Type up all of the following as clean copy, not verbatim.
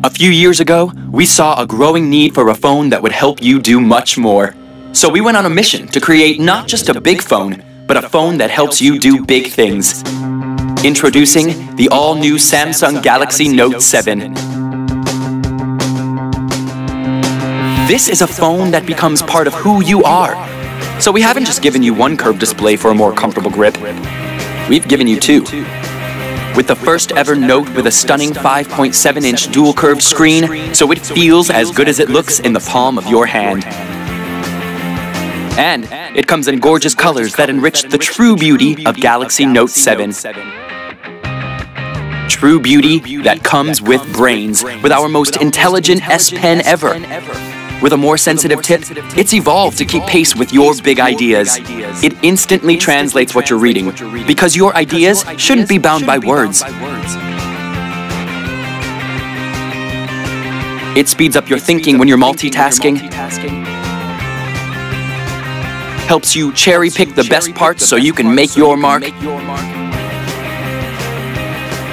A few years ago, we saw a growing need for a phone that would help you do much more. So we went on a mission to create not just a big phone, but a phone that helps you do big things. Introducing the all-new Samsung Galaxy Note 7. This is a phone that becomes part of who you are. So we haven't just given you one curved display for a more comfortable grip. We've given you two. With the first ever Note with a stunning 5.7-inch dual curved screen, so it feels as good as it looks in the palm of your hand. And it comes in gorgeous colors that enrich the true beauty of Galaxy Note 7. True beauty that comes with brains, with our most intelligent S Pen ever. With a more sensitive tip, it's evolved to keep pace with your big ideas. It instantly translates what you're reading, because your ideas shouldn't be bound by words. It speeds up your thinking when you're multitasking, helps you cherry-pick the best parts so you can make your mark,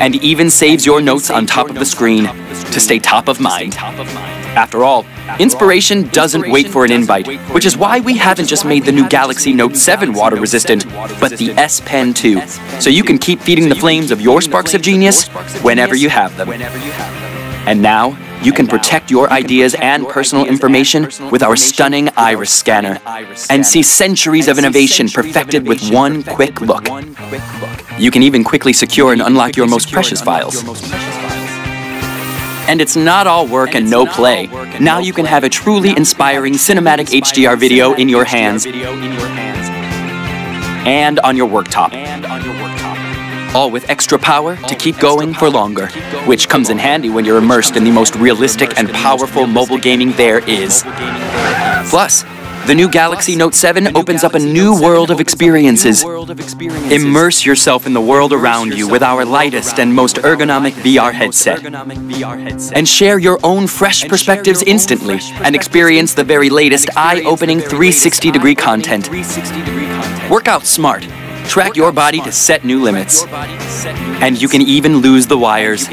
and even saves your notes on top of the screen to stay top of mind. After all, inspiration doesn't wait for an invite, which is why we haven't just made the new Galaxy Note 7 water-resistant, but the S Pen too, so you can keep feeding the flames of your sparks of genius whenever you have them. And now, you can protect your ideas and personal information with our stunning iris scanner, and see centuries of innovation perfected with one quick look. You can even quickly secure and unlock your most precious files. And it's not all work and no play. Now you can have a truly inspiring cinematic HDR video in your hands and on your worktop. All with extra power to keep going for longer, which comes in handy when you're immersed in the most realistic and powerful mobile gaming there is. Plus, the new Galaxy Note 7 opens up a new world of experiences. Immerse yourself in the world around you with our lightest and most ergonomic VR headset. And share your own fresh perspectives instantly and experience the very latest eye-opening 360-degree content. Work out smart. Track your body to set new limits. And you can even lose the wires.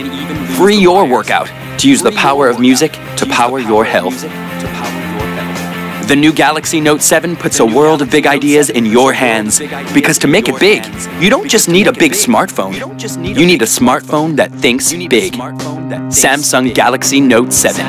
Free your workout to use the power of music to power your health. The new Galaxy Note 7 puts a world of big ideas in your hands. Because to make it big, you don't just need a big smartphone. You need a smartphone that thinks big. Samsung Galaxy Note 7.